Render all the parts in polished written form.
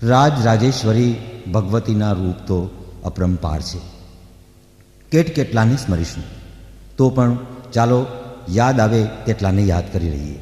રાજરાજેશ્વરી ભગવતીના રૂપ તો અપરંપાર છે. કેટલાને સ્મરીશું, તો પણ ચાલો યાદ આવે તેટલાને યાદ કરી રહીએ.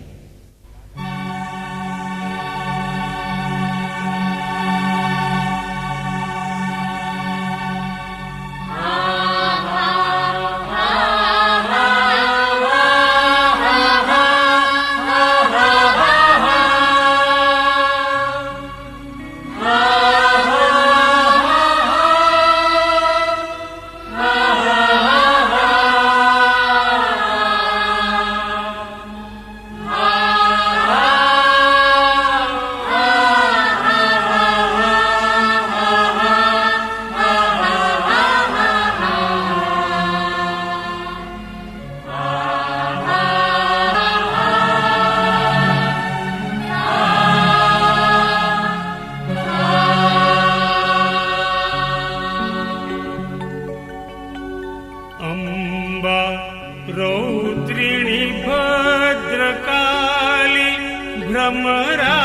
रौद्रिणी भद्रकाली भ्रमरा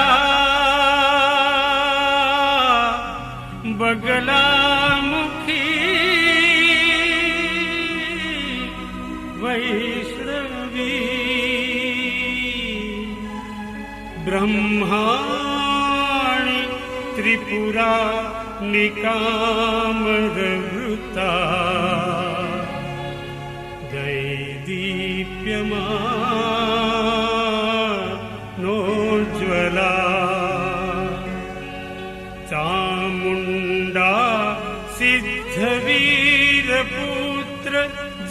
बगलामुखी वैष्णवी ब्रह्माणि त्रिपुरा निकामरवृता नोज्ज्वला चामुण्डा सिद्धवीरपुत्र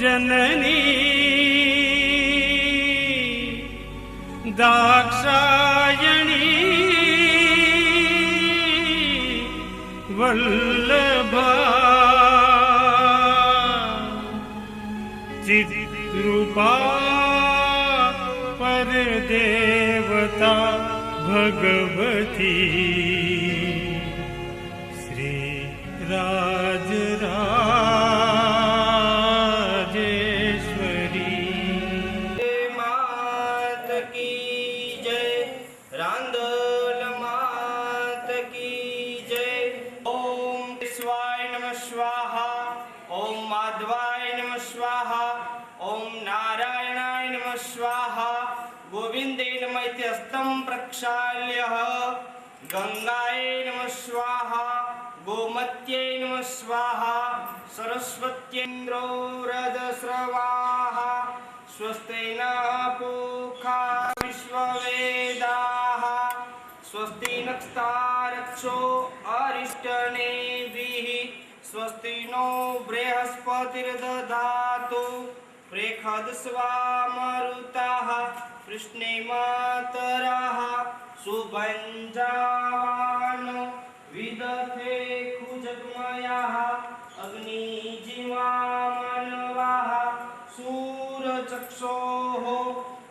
जननी दाक्षायणी वल्लभा चिद्रूपा परदेवता भगवती श्री राजराजेश्वरी मात की जय, रांदल मात की जय। ओम शिवाय नमः स्वाहा, ओम माधवाय नमः स्वाहा, ओम नारायणाय नमः स्वाहा, गोविंदे नमः इति हस्तं प्रक्षाल्य गंगाय नमः स्वाहा, गोमत्यै नमः स्वाहा, सरस्वत्येन्द्रो रजस्रवाः स्वस्ति न पूषा विश्ववेदाः स्वस्ति नक्षत्राक्षो अरिष्टनेमिः स्वस्ति नो बृहस्पतिर्दधातु प्रेखद्स्वामरुताः कृष्णे मातराः सुभञ्जावानो विदथे खुजग्मयाः अग्निजीवामनवाः सूरचक्षोः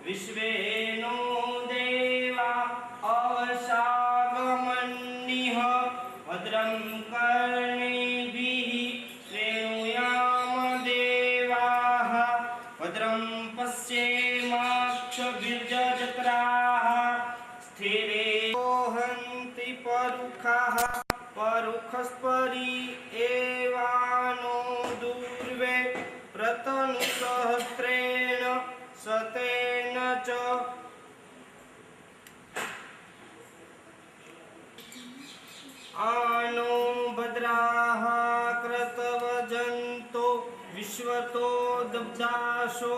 विश्वेनो देवा अवशागमन्निः भद्रं कर्णेभिः श्रेणुयाम देवाः भद्रं पश्येमाक्षभिर्जत्राः स्थिरे हन्ति परुखाः परुखस्परि एवानो दूर्वे प्रतनुसहस्रेण शतेन च आनो भद्राः क्रतवजन्तो विश्वतो दब्दाशो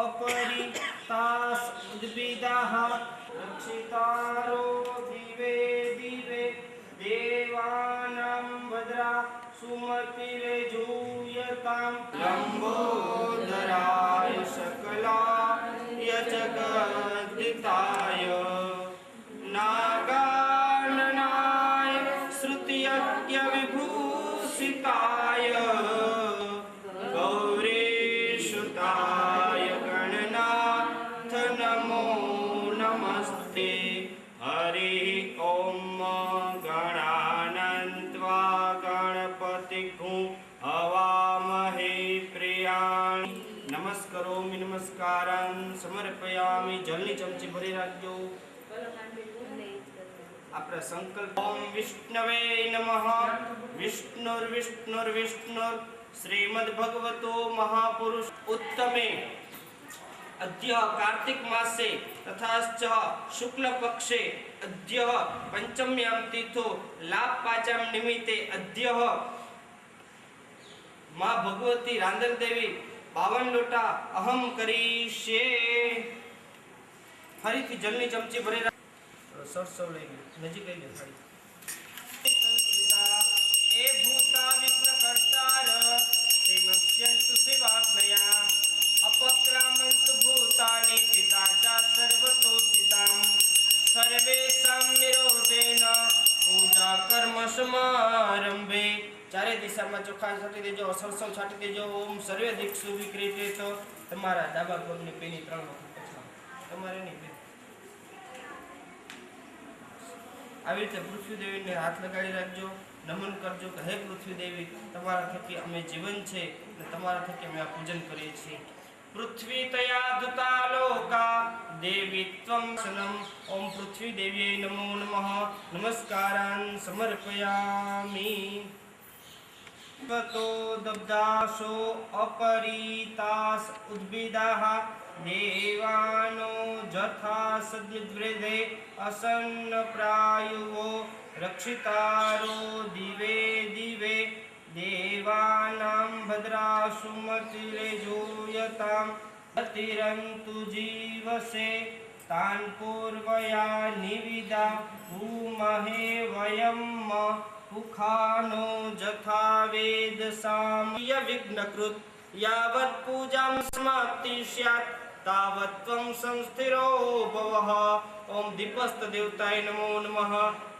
अपरि तास उद्भिदाः रक्षितारो दिवे दिवे देवानां भद्रा सुमतिर्जूयतां लम्बोदराय सकलाय जगद्दिताय नागाननाय श्रुतियज्ञविभूषिताय गौरीसुताय गणनाथ नमो नमस्ते। हरि ओम गणानन्त्वा गणपतिं हवामहे प्रियाणि नमस्करोमि नमस्कारं समर्पयामि। जलनी चमची भरी રાખજો। આપણે સંકલ્પ ઓમ વિષ્ણવે નમઃ વિષ્ણુર્વિષ્ણુર્વિષ્ણુર શ્રીમદ ભગવતો મહાપુરુષ ઉત્તમે અદ્ય કાર્તિક માસે તથાશ્ચ શુક્લ પક્ષે અદ્ય પંચમ્યામ તિથો લાભ પાચમ નિમિત્તે અદ્ય માં ભગવતી રાંદલ દેવી 52 લોટા અહમ કરીશે. ફરીથી જલની ચમચી ભરી સરસવ લઈ નજીક લઈ લે ફરી સંસ્કૃતા એ ભૂતા વિઘ્ન કર્તાર શ્રીમસ્યંતુ શિવાગ્નયા અપક્રામંતુ ભૂતાની પિતાચા સર્વતોષિતામ સર્વેષાં નિરોધેન પૂજા કર્મ સમારંભે. ચારે દિશામાં ચોખા છાંટી દેજો, સરસવ છાંટી દેજો. ઓમ સર્વે દિક્ષુ વિક્રીતે. તો તમારા ડાબા પગની પેની 3 વખત પછાડો. તમારે નહીં બે. આવી રીતે પૃથ્વી દેવીને હાથ લગાડી રાખજો, નમન કરજો કે હે પૃથ્વી દેવી, તમારા થકી અમે જીવન છે અને તમારા થકી અમે આ પૂજન કરીએ છીએ. પૃથ્વી તયા ધુતા લોકા દેવી ત્વં સનમ. ઓમ પૃથ્વી દેવીએ નમો નમઃ નમસ્કારાન સમર્પયામિ. તતો દબ્દાસો અપરિતાસ ઉદ્ભિદાઃ દેવાનો જથા સદ્યદ્વૃધે અસન્ન પ્રાયુવો રક્ષિતારો દિવે દિવે દેવાનાં ભદ્રાસુ મતિરેજોયતાં અતિરંતુ જીવસે તાન પૂર્વયા નિવિદા ભૂમહે વયમ પુખાનો જથા વેદ સામ્ય વિઘ્નકૃત યાવત પૂજામ સમાપ્તિ સ્યાત તાવત ત્વં સંસ્થિરો ભવઃ. ઓમ દીપસ્થ દેવતાય નમો નમઃ.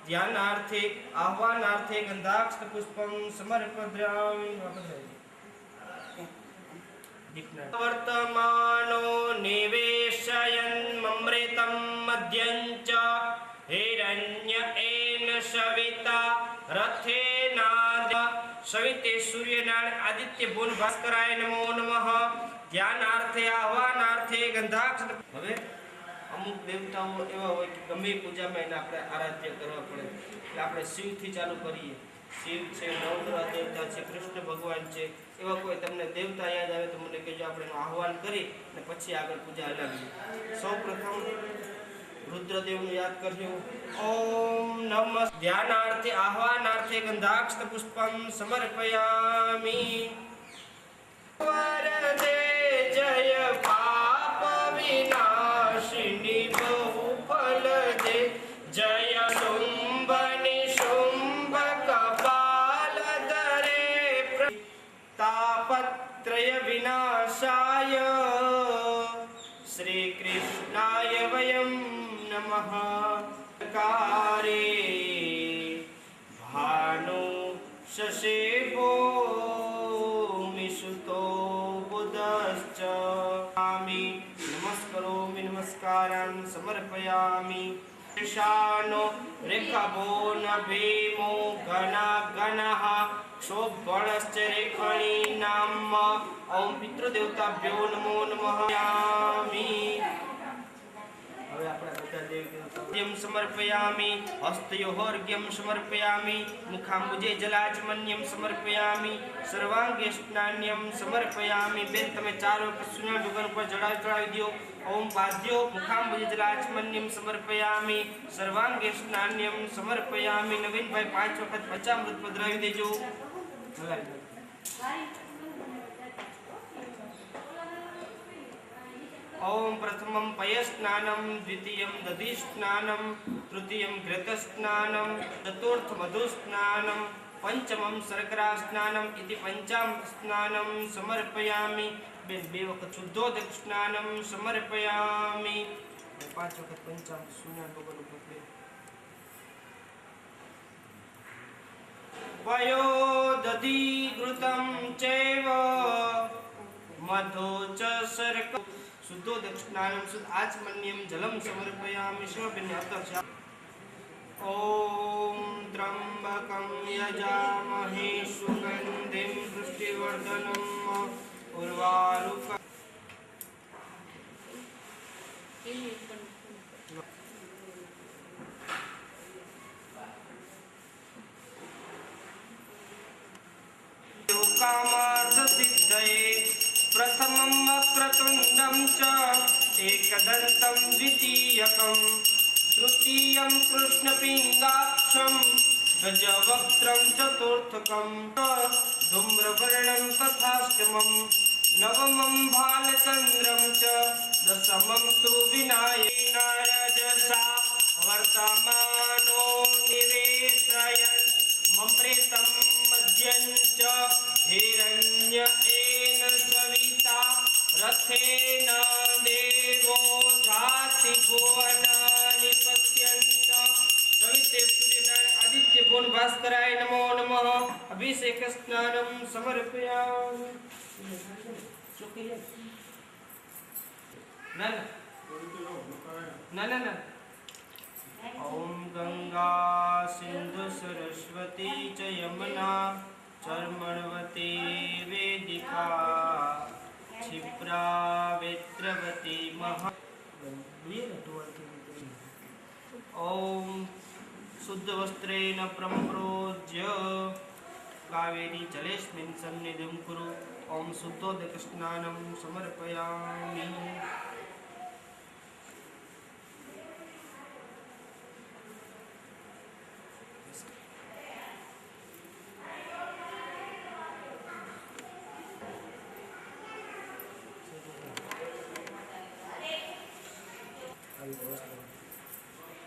ધ્યાનાર્થે આહ્વાનાર્થે ગંધાક્ષ પુષ્પમ સમર્પયામિ. વર્તમાનો નિવેશયન મમૃતમ મધ્યં ચ હિરણ્ય એન સવિતા રથેનાદ. સવિતે સૂર્યનારાયણ આદિત્ય ભુવન ભાસ્કરાય નમો નમઃ. ધ્યાનાર્થે આહ્વાનાર્થે ગંધાક્ષ. હવે અમુક દેવતાઓ એવા હોય કે ગમે પૂજામાં એને આપણે આરાધ્ય કરવા પડે, એટલે આપણે શિવથી ચાલુ કરીએ. શિવ છે, નવગ્રહ દેવતા છે, કૃષ્ણ ભગવાન છે. એવા કોઈ તમને દેવતા યાદ આવે તો મને કહેજો, આપણે એનું આહ્વાન કરી અને પછી આગળ પૂજા હલાવીએ. સૌ પ્રથમ રુદ્રદેવનું યાદ કરજો. ઓમ નમઃ. ધ્યાનાર્થે આહ્વાનાર્થે ગંધાક્ષ પુષ્પમ સમર્પયામિ. વરદે જય પાપ વિનાશિની બહુફલ દે જય શુંભ નિશુંભ કપાલ ધરે તાપત્રય વિનાશાય શ્રી કૃષ્ણાય વયમ નમઃ. કારે ભાનુ શશેભો મિશુતો બુધશ્ચ આમિ. નમસ્કરોમિ નમસ્કારાન સમર્પયામિ. શાનો રેખભો ન ભીમો ઘના ગણઃ ક્ષોભણશ્ચ રેખણી નામ. ઓમ પિતૃદેવતાભ્યો નમો નમઃ. હવે આપણે બધા દેવી દેવતાઓ સમર્પયામિ. હસ્તયોર્ઘ્યમ સમર્પયામિ. મુખાંબુજે જલાચમન્યમ સમર્પયામિ. સર્વાંગે સ્નાન્યમ સમર્પયામિ. બેન તમે 4 વખત સૂર્યના ડુંગર ઉપર ચડાવી દો. ઓમ પાદ્યો મુખાંબુજે જલાચમન્યમ સમર્પયામિ. સર્વાંગે સ્નાન્યમ સમર્પયામિ. નવીનભાઈ 5 વખત પંચામૃત પધરાવી દેજો. ओम प्रथमं पयस्नानं द्वितीयं दधिस्नानं तृतीयं घृतस्नानं चतुर्थं मधुस्नानं पंचमं शर्करास्नानम् इति पंचामृतस्नानं समर्पयामि. बे वक्त शुद्धोदक स्नानं समर्पयामि. 5 वक्त पंचामृत स्नान भगवान उपले पयो दधि घृतं चैव मधु च शर्क शुद्धोदक स्नानं शुद्ध आचमन्यं जलं समर्पयामि. शिवभिन्न अर्थः. ओम त्र्यंबकं यजामहे सुगंधिं पुष्टिवर्धनम् उर्वारुक. कामार्थसिद्धये प्रथमं वक्रतुण्डं च एकदन्तं द्वितीयकं तृतीयं कृष्णपिङ्गाक्षं गजवक्त्रं चतुर्थकं धूम्रवर्णं तथाष्टमं नवमं भालचन्द्रं च दशमं तु विनायकेन रजसा वर्तमानो निवेशयन् ममृतं मद्यं च हिरण्येन सविता रथेन देवो जाति भुवनानि पश्यन् सविते सूर्यनारायण आदित्य भुवन भास्कराय नमो नमः अभिषेक स्नानं समर्पयामि ना ओम गंगा सिंधु सरस्वती च यमुना चर्मणवती वेदिका क्षिप्रा वेत्रवती महा ओम शुद्ध वस्त्रेण प्रम्रोज्य कावेरी जलेस्मिन् सन्निधिं कुरु ओम शुद्धोदक स्नानं समर्पयामि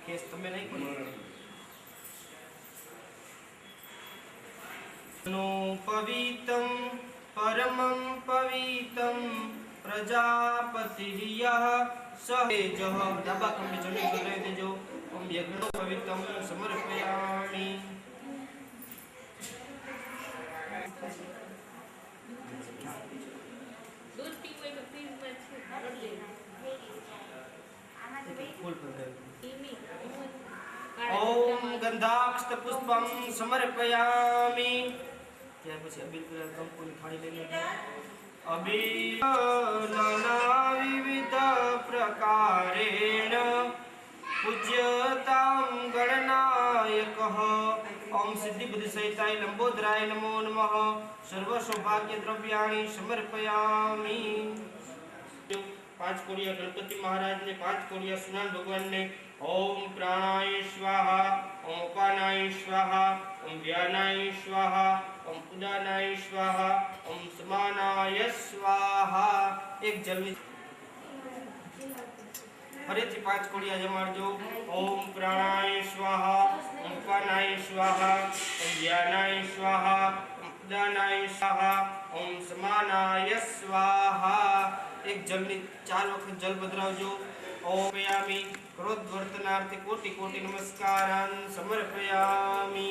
केस તમે નહીં નો પવિत्रं परमं पवित्रं प्रजापतिर्यः सहेजः दबाकं जने करे देजो ओम यज्ञ पवित्रं समर्पयामि दूध पीवे तो प्लीज मत फूल पर ओम ओम गंधाक्ष पुष्पं समर्पयामि ત્યાર પછી અબીલ કંકુની થાળી લઈને અબીલ નાના વિવિધ પ્રકારેણ પૂજ્યતાं ગણનાયકઃ ઓમ સિદ્ધિ બુદ્ધિ સહિતાય લંબોદરાય નમો નમઃ સર્વ સૌભાગ્ય દ્રવ્યાણિ સમર્પયામિ 5 કોડિયા ગણપતિ મહારાજને 5 કોડિયા સુનાન ભગવાનને ओम प्राणाय स्वाहा ओम अपानाय स्वाहा ओम व्यानाय स्वाहा ओम उदानाय स्वाहा ओम समानाय स्वाहा एक जल्दी फरीથી 5 કોડિયા જમાડજો ओम प्राणाय स्वाहा ओम अपानाय स्वाहा ओम व्यानाय स्वाहा ओम उदानाय स्वाहा ओम समानाय स्वाहा एक जल्दी 4 वखत जल बदरावજો ओमयामि क्रोधवर्तनार्थे कोटि कोटि नमस्कारान् समर्पयामि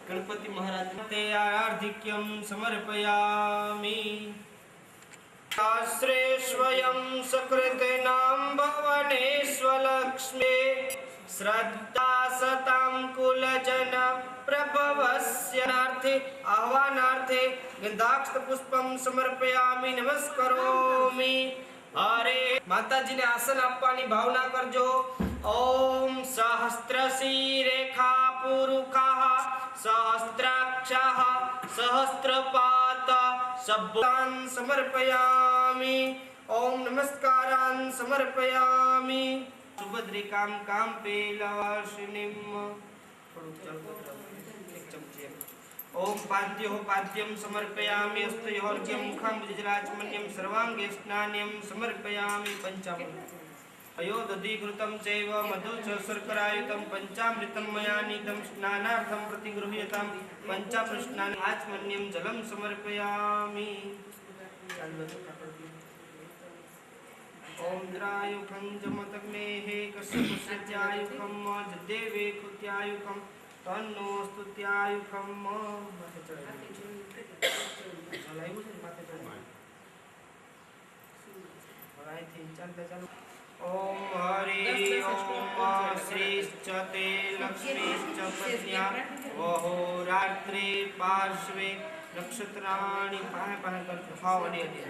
गणपति महाराज ते आराधिक्यं समर्पयामि शास्त्रे स्वयं सकृतेनां भवने स्वलक्ष्मे श्रद्धा सतां कुलजन प्रभवस्यनार्थे आह्वानार्थे गंधाक्ष पुष्पं समर्पयामि नमस्करोमि अरे माताजी ने आसन आपवानी भावना करजो ओम सहस्त्रशी रेखा पुरुखाः सहस्त्राक्षाः सहस्त्रपात सब्बान् समर्पयामि ओम नमस्कारान् समर्पयामि सुभद्रिकां कां पेलवासिनीं एक चमचे ओम पाद्योः पाद्यं समर्पयामि हस्तयोः अर्घ्यं मुखं विजराचमन्यं सर्वाङ्गे स्नान्यं समर्पयामि पंचामृतम् अयोदधीकृतं चैव मधु च शर्करायुतं पंचामृतं मया नीतं स्नानार्थं प्रतिगृह्यतां पंचामृष्णानि आचमन्यं जलं समर्पयामि ओम द्रायुखं जमतग्नेः कश्यपुष्यत्यायुखं जदेवे कृत्यायुखं तन्नो स्तुत्यायुखं माथे चढ़ाव्યું છે માથે ચડાવ્યું હરાઈથી ચાલતા ચાલુ ओम हरि ओम श्रीश्च ते लक्ष्मीश्च पत्न्या वहो रात्रे पार्श्वे नक्षत्राणि पाहे पाहे करते हावने अधे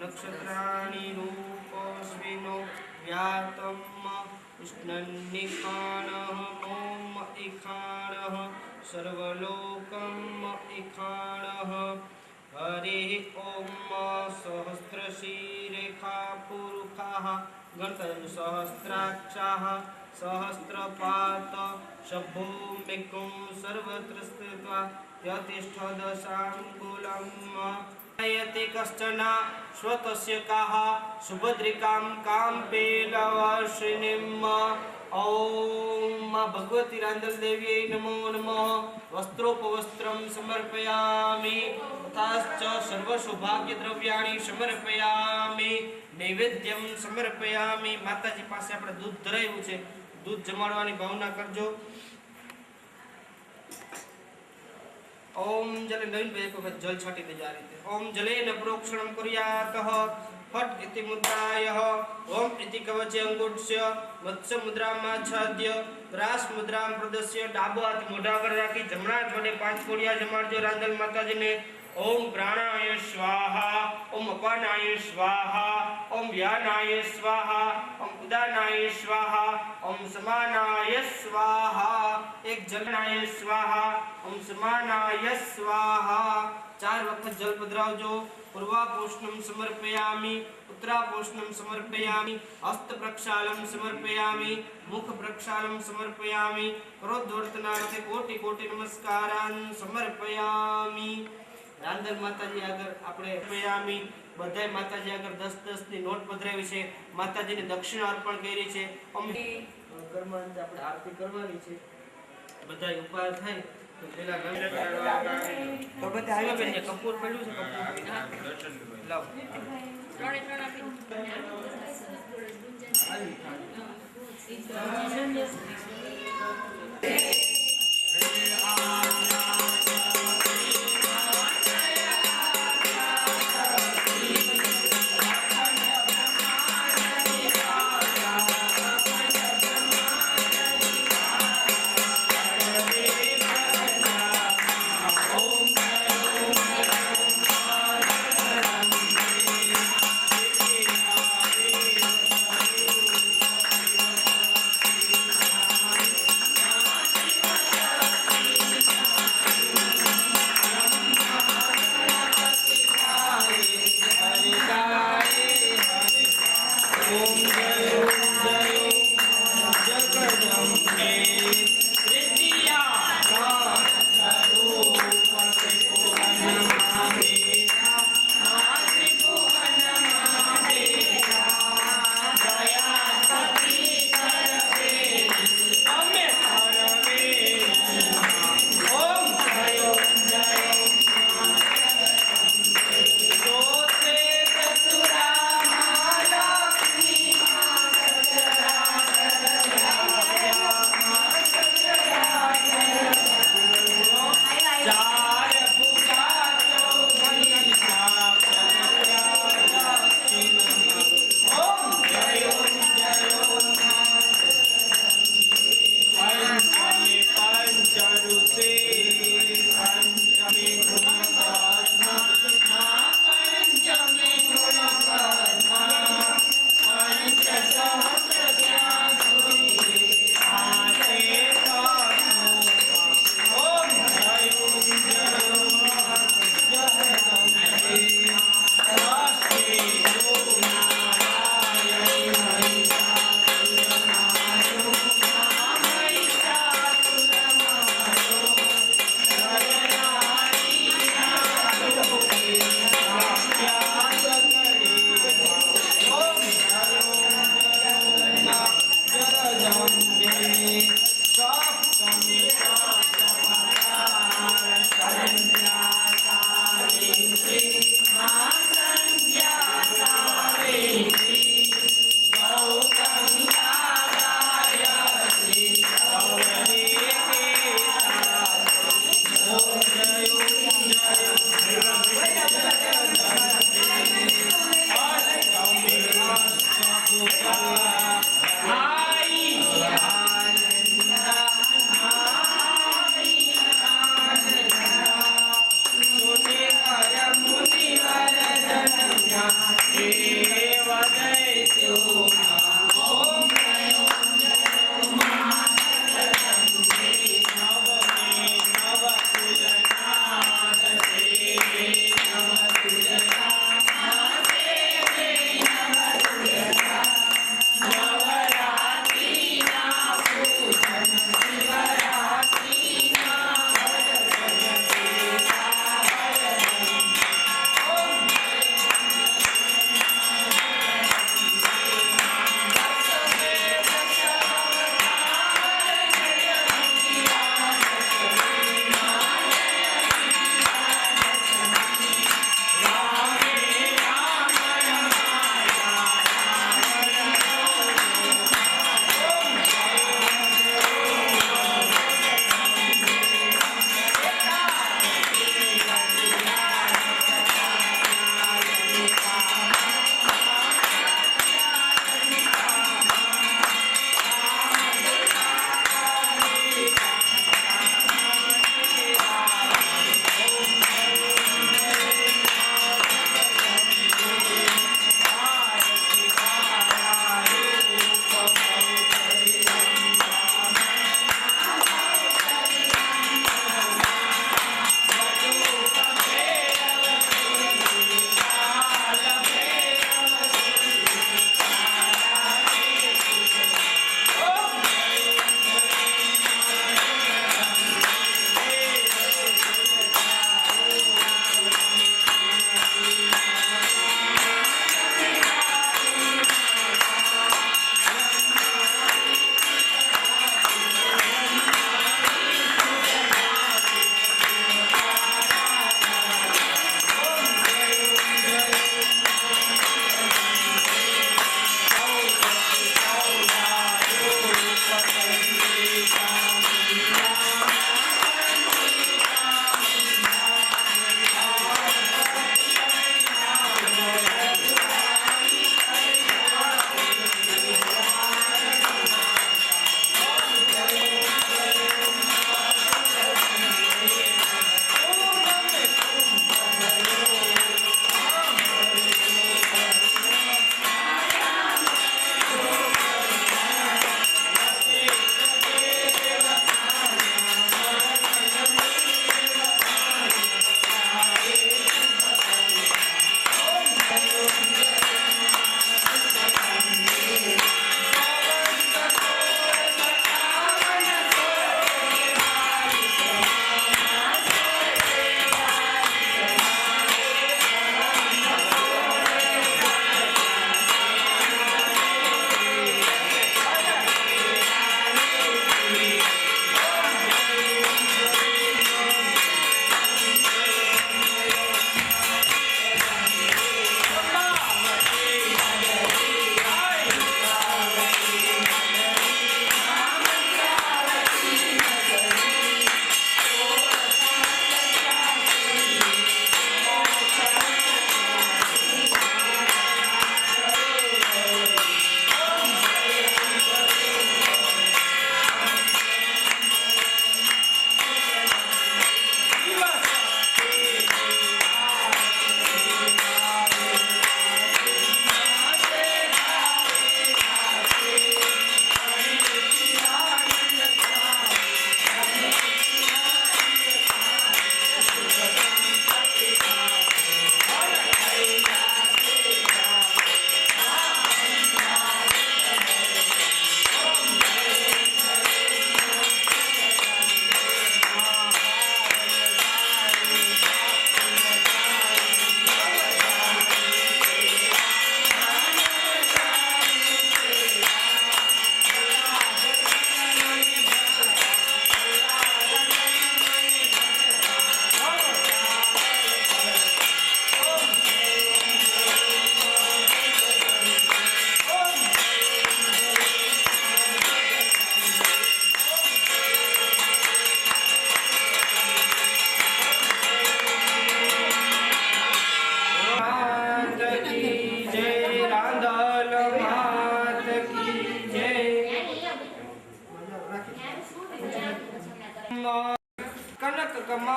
नक्षत्राणि रूपोस्विनो व्यातम् उष्णन्निखाणः ओम इखाणः सर्वलोकम् इखाणः हरिः ॐ सहस्रशीरेखा पुरुखाः गणतनुसहस्राक्षाः सहस्रपात शम्भुमेकं सर्वत्र स्थित्वा यतिष्ठदशाङ्गुलम् यति कश्चन स्वतस्य काः सुभद्रिकां काम्पेलवर्षिणीम् ॐ भगवती रांदल देव्यै नमो नमः वस्त्रोपवस्त्रं समर्पयामि तथाश्च सर्वसौभाग्यद्रव्याणि समर्पयामि नैवेद्यं समर्पयामि माताजी પાસે આપણે દૂધ ધરાવ્યું છે દૂધ જમાડવાની ભાવના કરજો ओम जल नवीन भाई को जल छाटी दे जा रही थे ओम जलेन प्रोक्षणं कुर्यातः फट इति मुद्रायः ओम इति कवचे अंगुष्य मत्स्य मुद्रामाच्छाद्य ग्रास मुद्रां प्रदस्य डाबो हाथ मोઢા પર રાખી જમણા હાથ વડે 5 કોડિયા જમાડજો રાંદલ માતાજીને ओम प्राणाय स्वाहा ओम अपानाय स्वाहा ओम व्यानाय स्वाहा ओम उदानाय स्वाहा ओम समानाय स्वाहा एक जलनाय स्वाहा ओम समानाय स्वाहा 4 वक्त जल पधरावजो पूर्वापोषणं समर्पयामि उत्तरापोषणं समर्पयामि हस्त प्रक्षालं समर्पयामि मुख प्रक्षालं समर्पयामि क्रोधवर्तनार्थे कोटि कोटि नमस्कारान् समर्पयामि रांदल माताजी आगर આપણે પયામી બધાય માતાજી આગળ 10-10 ની નોટ પધરાવી છે માતાજીને દક્ષિણા અર્પણ કરી છે અમે ઘરમાં આપણે આરતી કરવાની છે બધાય ઉપાય થાય તો પેલા તો બધા આવ્યા બેન કપૂર પડ્યું છે કપૂર દર્શન લાવ ત્રણે ત્રણ આપી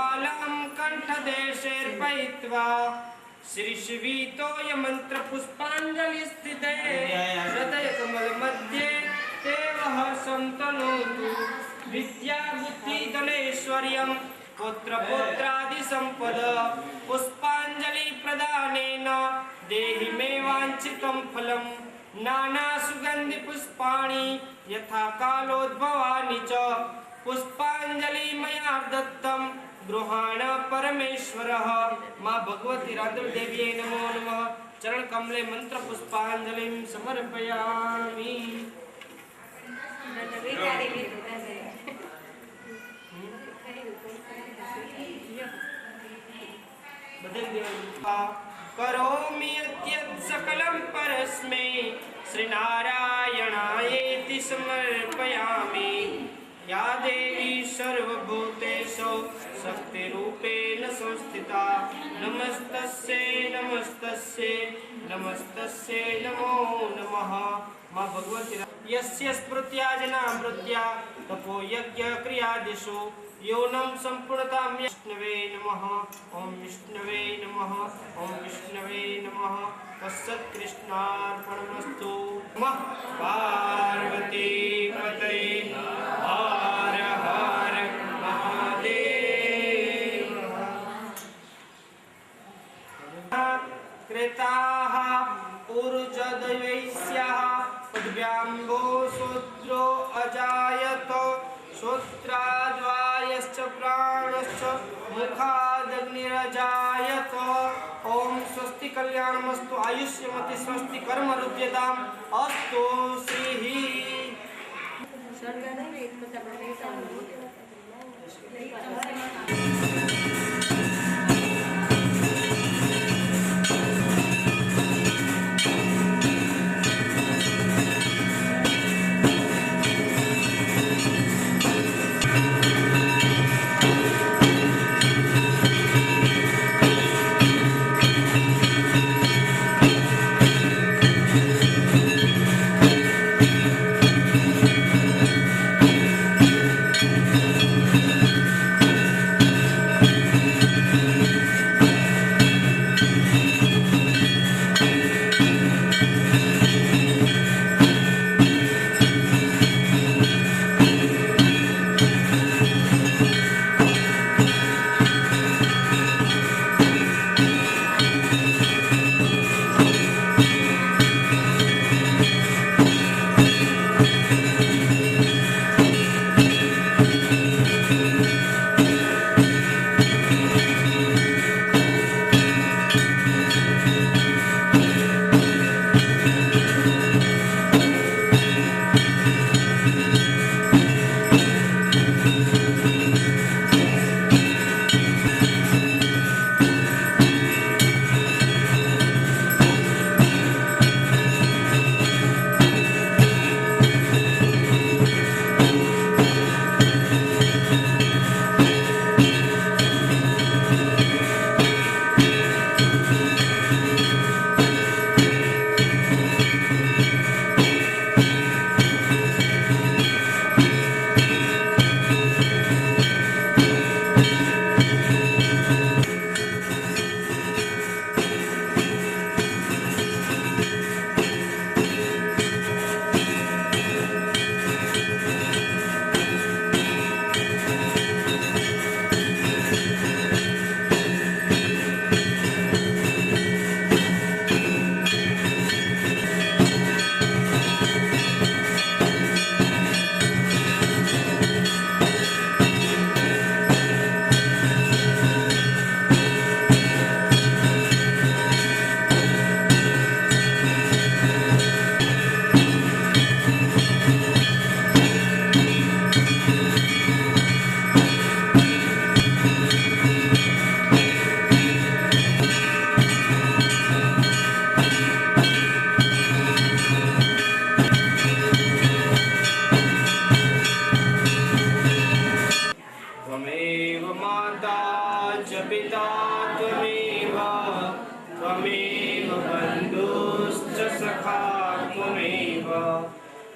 निर्वालं कण्ठदेशेऽर्पयित्वा श्रीशिवीतोय मन्त्रपुष्पाञ्जलिस्थिते हृदयकमलमध्ये देवः सन्तनोतु विद्याबुद्धिधनैश्वर्यं पुत्रपौत्रादिसम्पद पुष्पाञ्जलिप्रदानेन देहि मे वाञ्छितं फलं नानासुगन्धिपुष्पाणि यथा कालोद्भवानि च पुष्पाञ्जलि मया दत्तं गृहाण परमेश्वरः। मां भगवती राधवदेव्यै नमो नमः। चरणकमले मन्त्रपुष्पाञ्जलिं समर्पयामि। करोमि यद्यत् सकलं परस्मै श्रीनारायणायेति समर्पयामि। या देवी सर्वभूतेषु शक्तिरूपेण संस्थिता नमस्तस्यै नमस्तस्यै नमस्तस्यै नमो नमः। मां भगवती यस्य स्मृत्या जना मृत्या तपो यज्ञ क्रियादिषु योनं सम्पूर्णतां विष्णवे नमः। ओम विष्णवे नमः। ओम विष्णवे नमः। तत्सत्कृष्णार्पणमस्तु। नमः पार्वती पतये हर हर महादेव। कृताः ऊर्जदैवैस्याः पद्भ्याम्भो शूद्रो अजायत श्रोत्राद्वायश्च प्राणश्च मुखादग्निरजायत। ओम स्वस्ति कल्याणमस्तु आयुष्यमति स्वस्ति कर्मरुद्यताम् अस्तु श्रीः।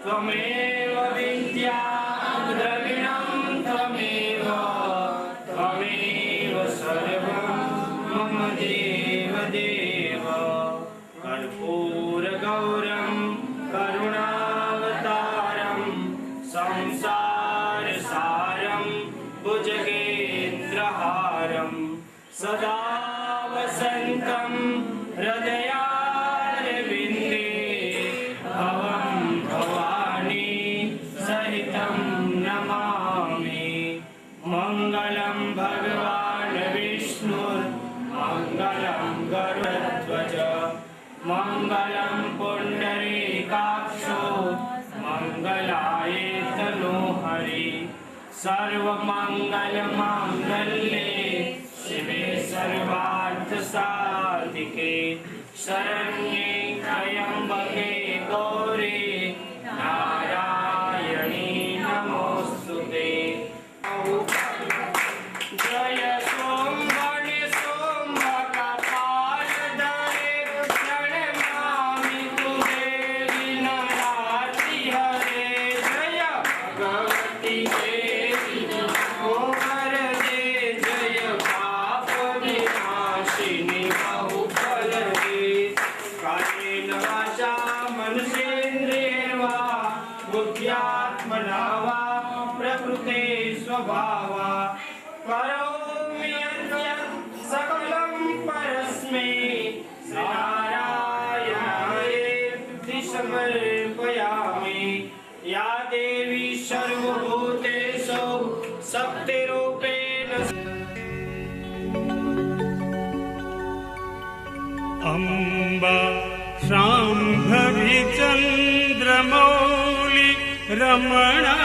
त्वमेव विद्या द्रविणं त्वमेव त्वमेव देवदेव कर्पूरगौरं करुणावतारं संसारसारं भुजगेन्द्रहारं सदा वसन्तं हृदयारविन्दे भवं भवानी सहितं नमामि। मङ्गलं भगवान् विष्णुर्मङ्गलं गरुडध्वज मङ्गलं पुण्डरीकाक्षो मङ्गलाय तनोहरि सर्वमङ्गलमाङ्गल्ये शिवे सर्वार्थसाधिके शरण्ये त्र्यम्बके गौरी नारायणी नमोऽस्तुते। जय सोमवने सोमकपालधरे प्रणमामि तुदेवी नराति हरे। जय भगवती देवी ओ वरदे जय पाप विनाशिनी बहुफलदे। कायेन वाचा मनसेन्द्रियेर्वा बुद्ध्यात्मना वा प्रकृते स्वभावा करोमि यत् सकलं परस्मै श्रीनारायणायेति समर्पयामि। या देवी सर्वभूतेषु शक्तिरूपेण अम्बा शाम्भवी चन्द्रमौलि रमणा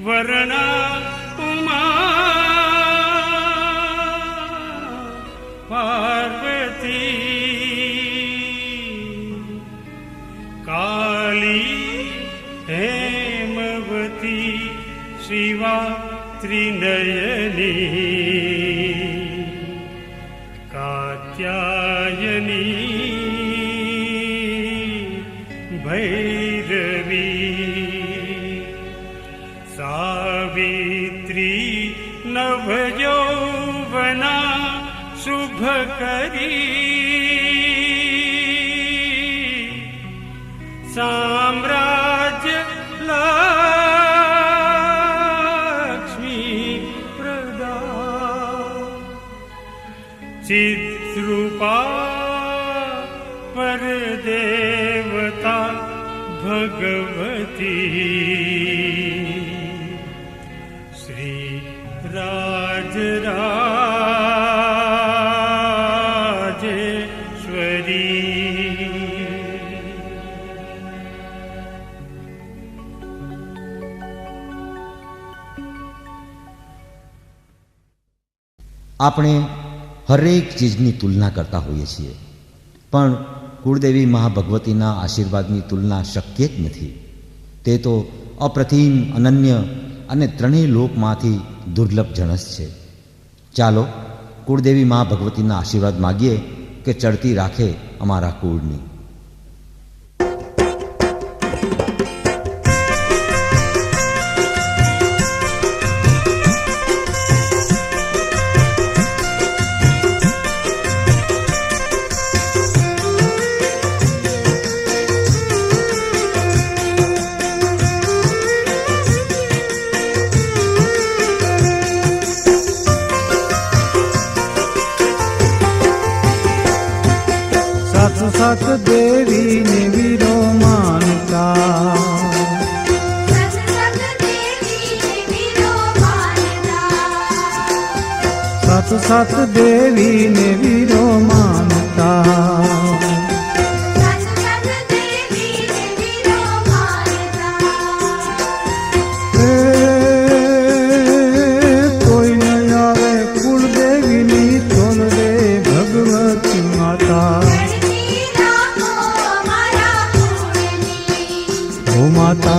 वर्णा उमा पार्वती काली हेमवती शिवा त्रिनयनी कात्यायनी भैरवी सावित्री नवयौवना शुभकरी साम्राज्य लक्ष्मी प्रदा चिद्रूपा परदेवता भगवती श्री राजराजेश्वरी। આપણે હરેક ચીજની તુલના કરતા હોઈએ છીએ, પણ કુળદેવી મહાભગવતીના આશીર્વાદની તુલના શક્ય જ નથી. તે તો અપ્રતિમ, અનન્ય અને ત્રણેય લોકમાંથી દુર્લભ જણસ છે. ચાલો કુળદેવી મહાભગવતીના આશીર્વાદ માગીએ કે ચડતી રાખે અમારા કુળની. सत देवी ने वीरो मानता सत सत देवी ने वीरो मानता कोई न आवे कुलदेवी नी तोल दे भगवती माता ओ माता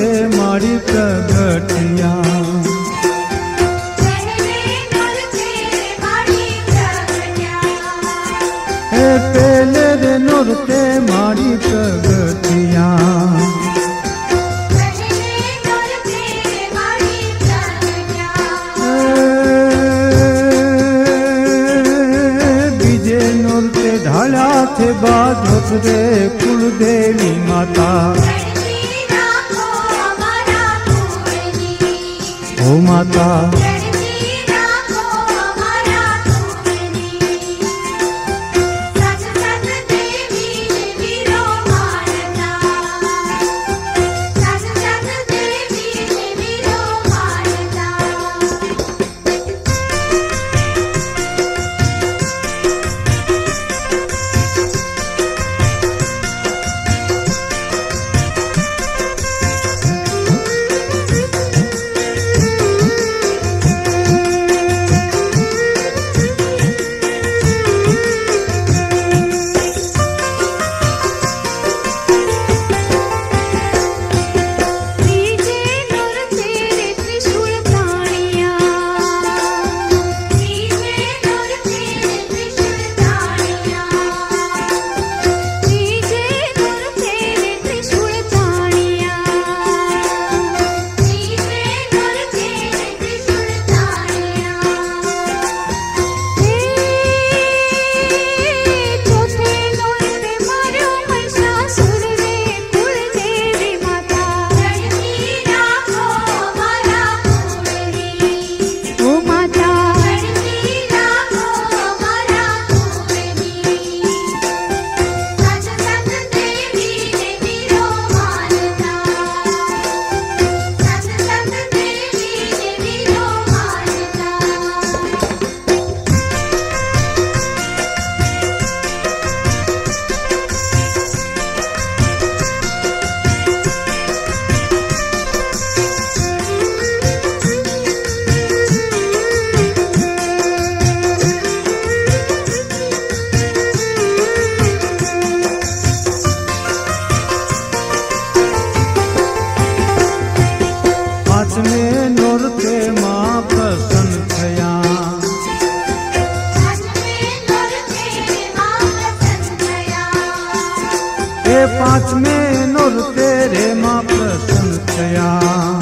તે મારી પ્રગટિયા હે પેલે રે નોરતે મારી પ્રગટિયા બીજે નોરતે ઢાળ્યા છે બાજોત રે કુળદેવી માતા ઓ માતા પાંચમે નોરતે માં પ્રસન્ન થયા એ પાંચમે નોરતે રે માં પ્રસન્ન થયા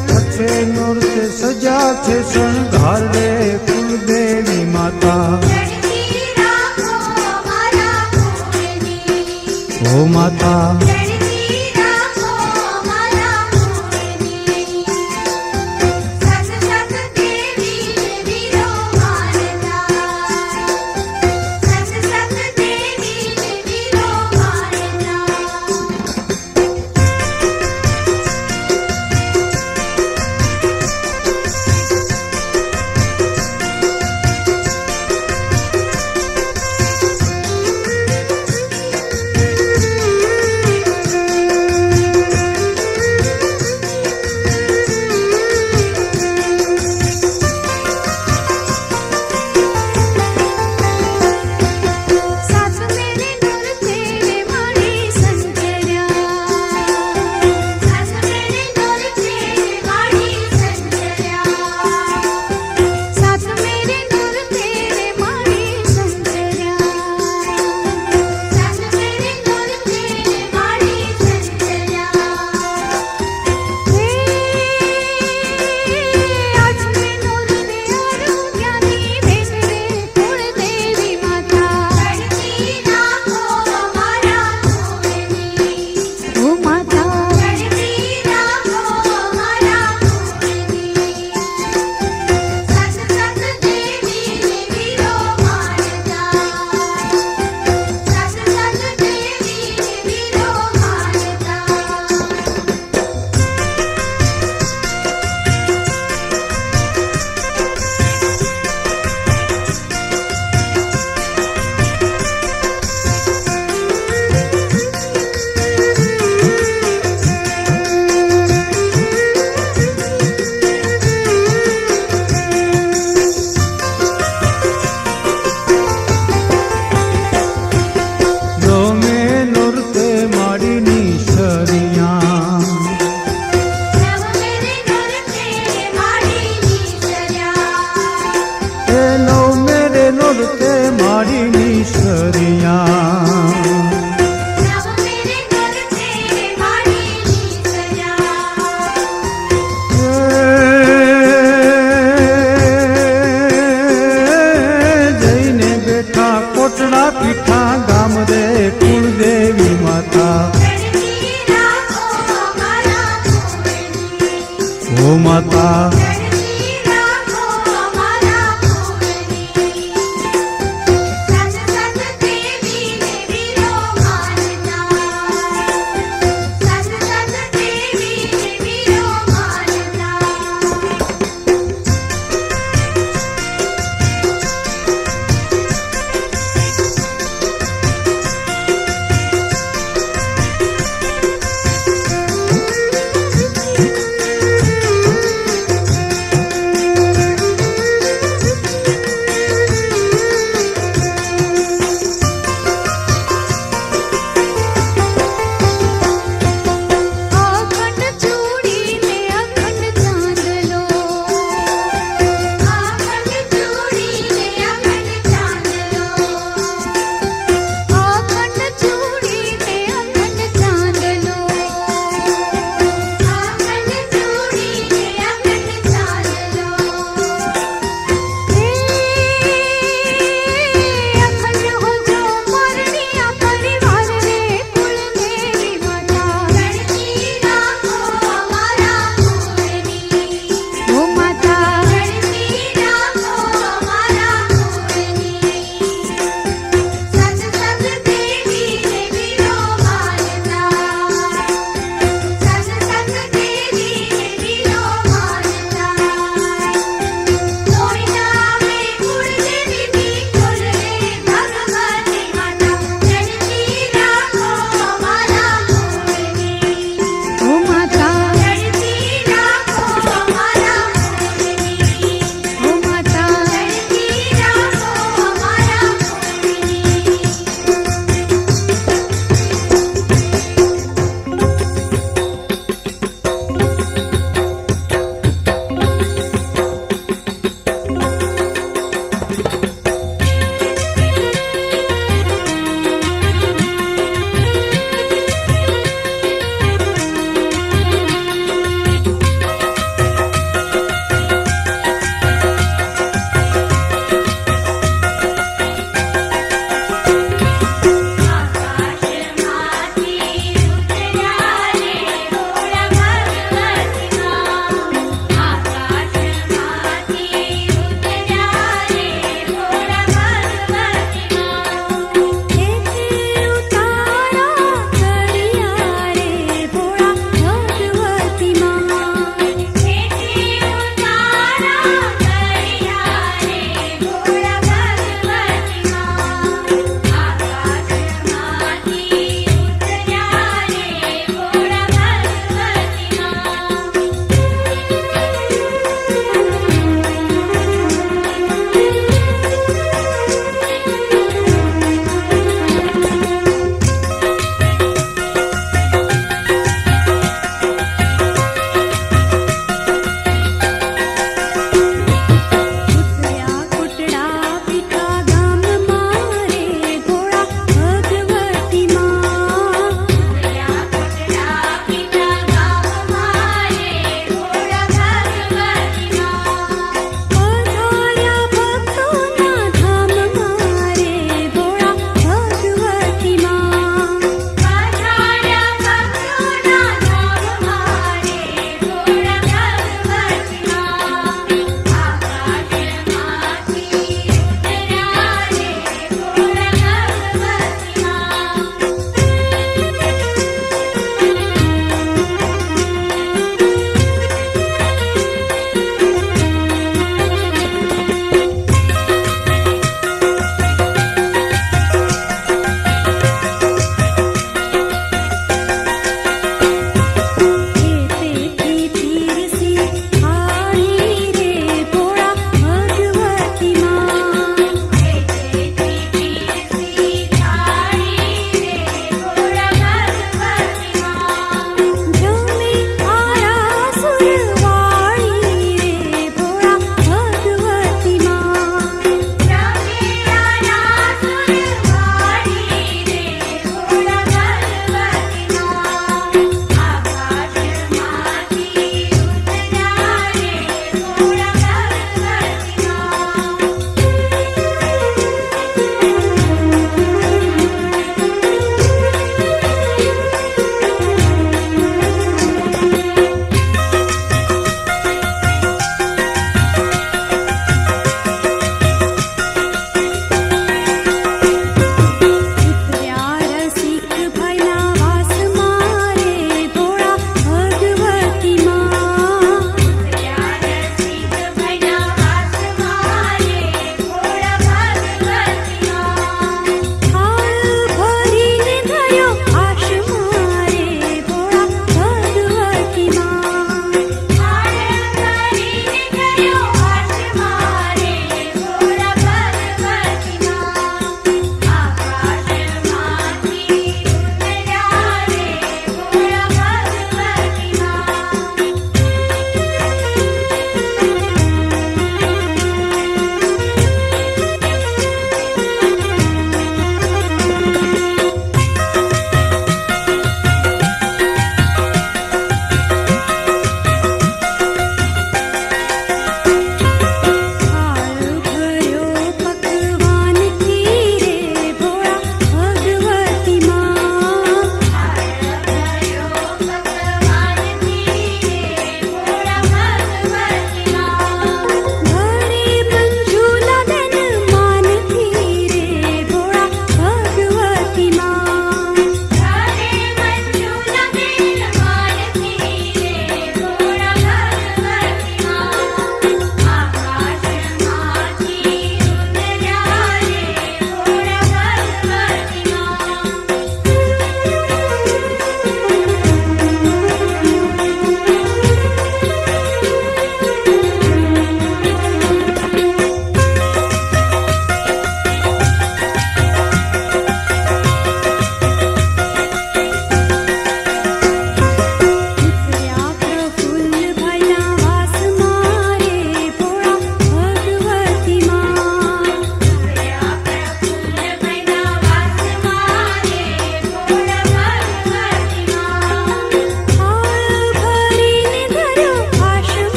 છઠ્ઠે નોરતે સજા છે શણગાર રે કુળદેવી માતા ઓ માતા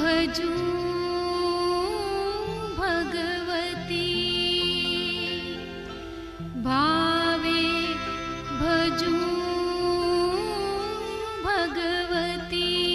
ભજું ભગવતી ભાવે ભજું ભગવતી.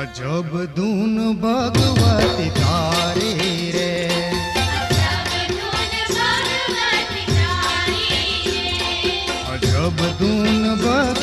અજબ ધૂન ભગવતી તારી રે, અજબ ધૂન ભગવતી